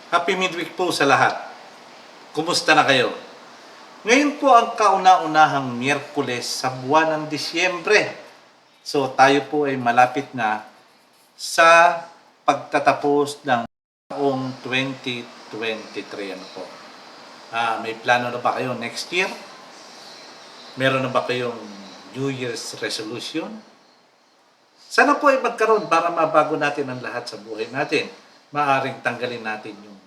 Happy midweek po sa lahat. Kumusta na kayo? Ngayon po ang kauna-unahang Miyerkules sa buwan ng Disyembre. So tayo po ay malapit na sa pagtatapos ng taong 2023. Ano po? May plano na ba kayo next year? Meron na ba kayong New Year's resolution? Sana po ay magkaroon para mabago natin ang lahat sa buhay natin. Maaring tanggalin natin yung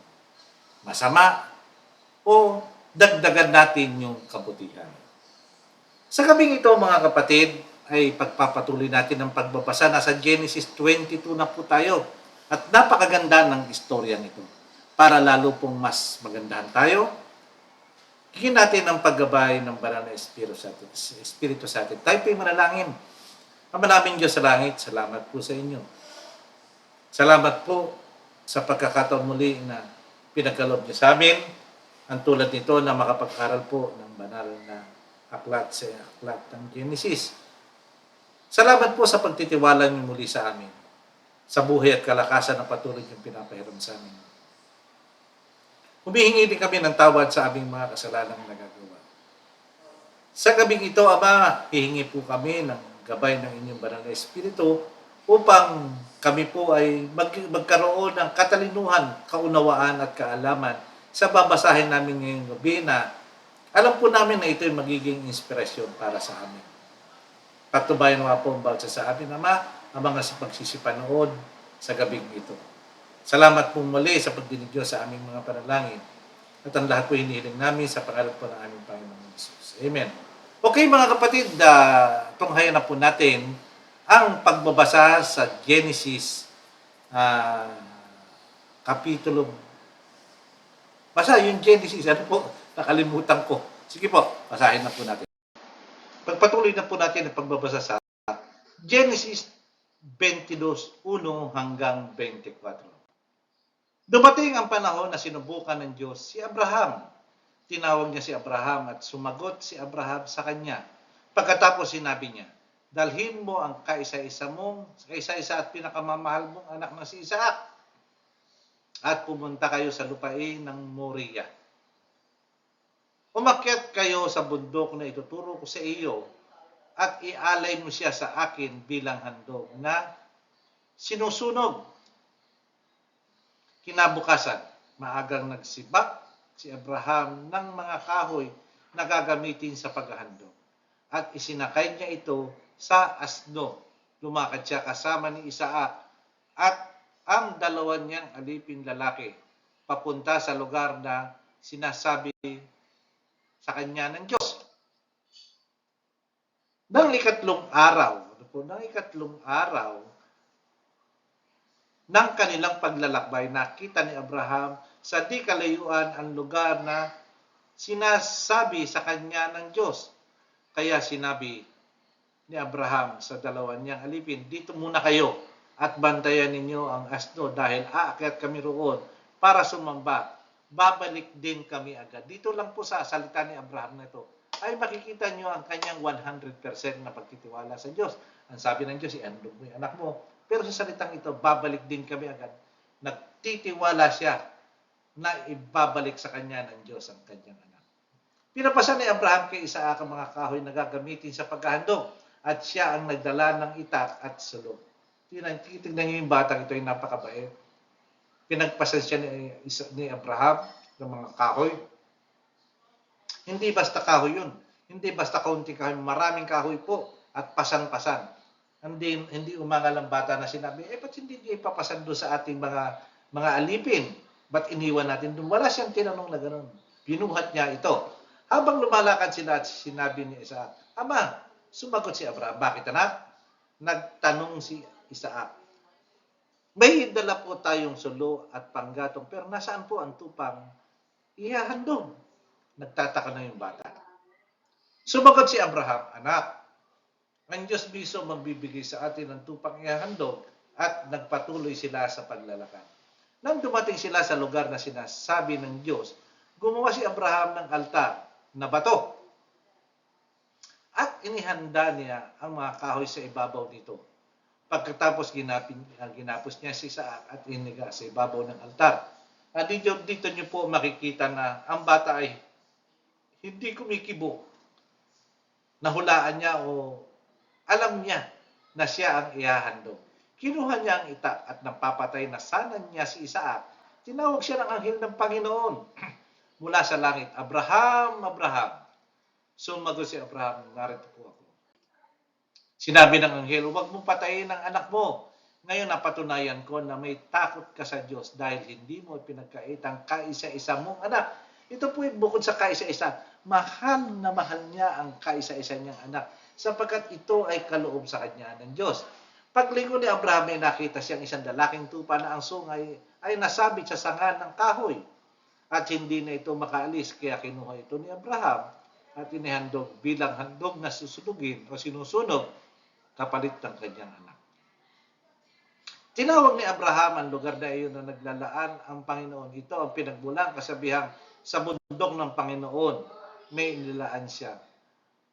masama o dagdagan natin yung kabutihan. Sa gabing ito mga kapatid, ay pagpapatuloy natin ang pagbabasa. Nasa Genesis 22 na po tayo. At napakaganda ng istoryang ito. Para lalo pong mas magandahan tayo, hingin natin ang paggabay ng banal na Espiritu sa atin. Tayo po'y manalangin. Ama namin Diyos sa langit, salamat po sa inyo. Salamat po sa pagkakataon muli na pinagkaloob niyo sa amin. Ang tulad nito na makapag-aral po ng banal na aklat sa aklat ng Genesis. Salamat po sa pagtitiwala niyo muli sa amin. Sa buhay at kalakasan na patuloy niyong pinapahiram sa amin. Humihingi din kami ng tawad sa aming mga kasalanang nagagawa. Sa gabing ito, Ama, hihingi po kami ng gabay ng inyong banal na Espiritu upang kami po ay magkaroon ng katalinuhan, kaunawaan at kaalaman sa babasahin namin ngayong gabi na alam po namin na ito ay magiging inspirasyon para sa amin. Patubayan mga po ang balsa sa amin, Ama, ang mga pagsisipanood sa gabing ito. Salamat po muli sa pagdinig Diyos sa aming mga panalangin. At ang lahat po hinihiling namin sa pangalan po ng aming Panginoong Jesus. Amen. Okay mga kapatid, tunghayan na po natin ang pagbabasa sa Genesis kapitulo. Basta yung Genesis, ano po, nakalimutan ko. Sige po, basahin na po natin. Pagpatuloy na po natin ang pagbabasa sa Genesis 22:1 hanggang 24. Dumating ang panahon na sinubukan ng Diyos si Abraham. Tinawag niya si Abraham at sumagot si Abraham sa kanya. Pagkatapos sinabi niya, dalhin mo ang kaisa-isa at pinakamamahal mong anak na si Isaac at pumunta kayo sa lupain ng Moriah. Umakyat kayo sa bundok na ituturo ko sa iyo at ialay mo siya sa akin bilang handog na sinusunog. Kinabukasan, maagang nagsibak si Abraham ng mga kahoy na gagamitin sa paghahandog. At isinakay niya ito sa asno. Lumakad siya kasama ni Isaac at ang dalawa niyang alipin lalaki papunta sa lugar na sinasabi sa kanya ng Diyos. Nang ikatlong araw ng kanilang paglalakbay, nakita ni Abraham sa di kalayuan ang lugar na sinasabi sa kanya ng Diyos. Kaya sinabi ni Abraham sa dalawa niyang alipin, dito muna kayo at bantayan ninyo ang asno dahil aakyat kami roon para sumamba. Babalik din kami agad. Dito lang po sa salita ni Abraham na ito ay makikita nyo ang kanyang 100% na pagtitiwala sa Diyos. Ang sabi ng Diyos, iandog mo yung anak mo. Pero sa salitang ito, babalik din kami agad. Nagtitiwala siya na ibabalik sa kanya ng Diyos ang kanyang anak. Pinapasa ni Abraham kay Isaac ang mga kahoy na gagamitin sa paghahandog at siya ang nagdala ng itak at sulog. Tingnan niyo yung batang ito, yung napakabait. Pinagpasan siya ni Abraham ng mga kahoy. Hindi basta kahoy yun. Hindi basta kaunting kahoy. Maraming kahoy po at pasan-pasan. Hindi umangal ang bata na sinabi, ba't hindi niya ipapasan doon sa ating mga alipin? Ba't iniwan natin doon? Wala siyang tinanong na gano'n. Binuhat niya ito. Habang lumalakad sila at sinabi ni Isaac, Ama, sumagot si Abraham, bakit anak? Nagtanong si Isaac, may dala po tayong sulo at panggatong, pero nasaan po ang tupang ihahandog? Nagtataka na yung bata. Sumagot si Abraham, anak, ang Diyos mismo magbibigay sa atin ng tupang ihahandog, at nagpatuloy sila sa paglalakad. Nang dumating sila sa lugar na sinasabi ng Diyos, gumawa si Abraham ng altar na bato. At inihanda niya ang mga kahoy sa ibabaw nito. Pagkatapos ginapos niya si Isaac at iniga sa ibabaw ng altar. Dito nyo po makikita na ang bata ay hindi kumikibo. Nahulaan niya o alam niya na siya ang ihahandog. Kinuha niya ang itak at napapatay na sana niya si Isaac. Tinawag siya ng anghel ng Panginoon mula sa langit, Abraham, Abraham. Sumagot si Abraham, narito po ako. Sinabi ng anghel, huwag mong patayin ang anak mo. Ngayon napatunayan ko na may takot ka sa Diyos dahil hindi mo pinagkait ang kaisa-isa mong anak. Ito po bukod sa kaisa-isa, mahal na mahal niya ang kaisa-isa niyang anak sapagkat ito ay kaloob sa kanya ng Diyos. Paglingon ni Abraham ay nakita siyang isang lalaking tupa na ang sungay ay nasabit sa sanga ng kahoy at hindi na ito makaalis kaya kinuha ito ni Abraham at inihandog bilang handog na susunugin o sinusunog kapalit ng kanyang anak. Tinawag ni Abraham ang lugar na iyon na naglalaan ang Panginoon. Ito ang pinagmulang kasabihang sa bundok ng Panginoon may inilaan siya.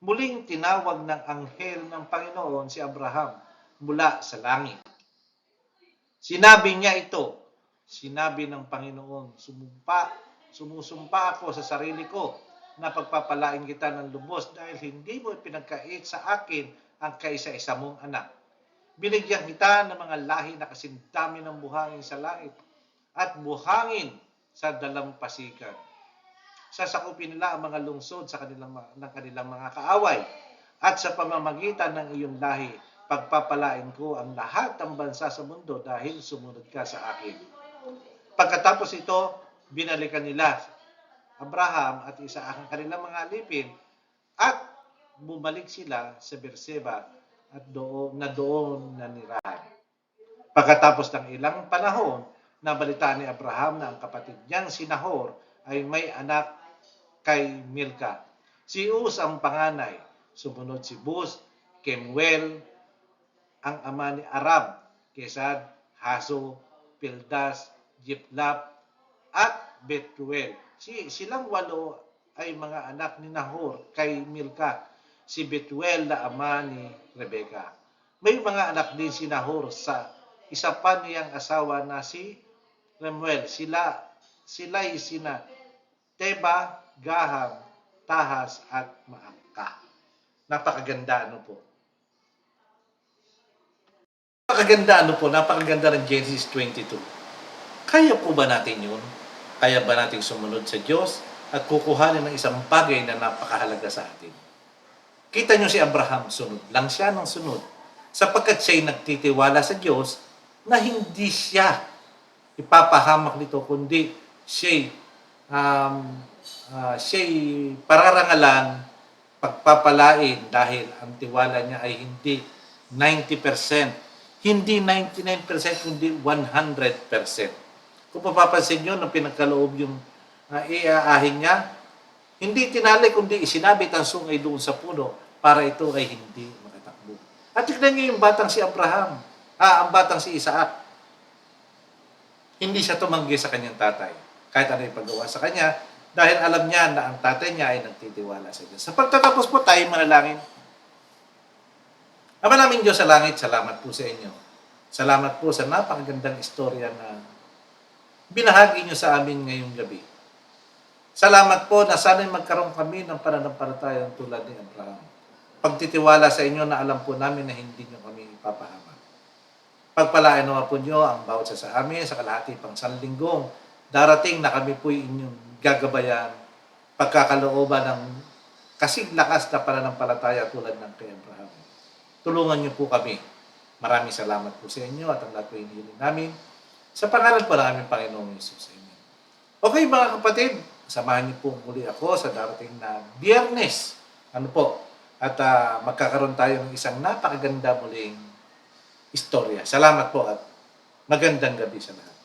Muling tinawag ng anghel ng Panginoon si Abraham mula sa langit. Sinabi niya ito, sinabi ng Panginoon, sumusumpa ako sa sarili ko na pagpapalain kita ng lubos dahil hindi mo pinagkait sa akin ang kaisa-isa mong anak. Binigyan kita ng mga lahi na kasindami ng buhangin sa langit at buhangin sa dalampasigan. Sasakupin nila ang mga lungsod sa kanilang mga kaaway at sa pamamagitan ng iyong lahi, pagpapalain ko ang lahat ng bansa sa mundo dahil sumunod ka sa akin. Pagkatapos ito, binalikan nila Abraham at Isaac ang kanilang mga alipin at bumalik sila sa Berseba at doon nanirahan. Pagkatapos ng ilang panahon, nabalitaan ni Abraham na ang kapatid niyang si Nahor ay may anak kay Milka. Si Uz ang panganay, sumunod si Buz, Kemuel, ang ama ni Arab, Kesad, Haso, Pildas, Jiplap, at Betuel. Silang 8 ay mga anak ni Nahor kay Milka, si Betuel na ama ni Rebeka. May mga anak din si Nahor sa isa pa niyang asawa na si Remuel. Sila'y sina Teba, Gaham, Tahas at Maaka. Napakaganda po. Napakaganda ng Genesis 22. Kaya po ba natin yun? Kaya ba natin sumunod sa Diyos at kukuhanin ng isang bagay na napakahalaga sa atin? Kita nyo si Abraham, sunod lang siya ng sunod. Sapagkat siya'y nagtitiwala sa Diyos na hindi siya ipapahamak nito, kundi siya'y pararangalan, pagpapalain dahil ang tiwala niya ay hindi 90%, hindi 99%, kundi 100%. Kung mapapansin nyo, nung pinagkaloob yung iaahin niya, hindi tinali kundi isinabit ang sungay doon sa puno para ito ay hindi makatakbo. At tignan niyo yung batang si Abraham, ang batang si Isaac. Hindi siya tumanggi sa kanyang tatay, kahit ano yung paggawa sa kanya, dahil alam niya na ang tatay niya ay nagtitiwala sa Diyos. Sa pagtatapos po tayo manalangin. Ama namin Diyos sa langit, salamat po sa inyo. Salamat po sa napakagandang istorya na binahagi niyo sa amin ngayong gabi. Salamat po na sana'y magkaroon kami ng pananampalatayang tulad ni Abraham. Pagtitiwala sa inyo na alam po namin na hindi niyo kami ipapahamak. Pagpalain naman po niyo ang bawat sa amin sa kalahati pang sanlinggong darating na kami po inyong gagabayan, pagkakalooban ng kasing lakas na pananampalataya tulad ng kay Abraham. Tulungan niyo po kami. Maraming salamat po sa inyo at ang lahat po hinihiling namin sa pangalan po ng aming Panginoong Hesus. Amen. Okay mga kapatid, samahan niyo po muli ako sa darating na Biyernes. At magkakaroon tayo ng isang napakaganda muling istorya. Salamat po at magandang gabi sa lahat.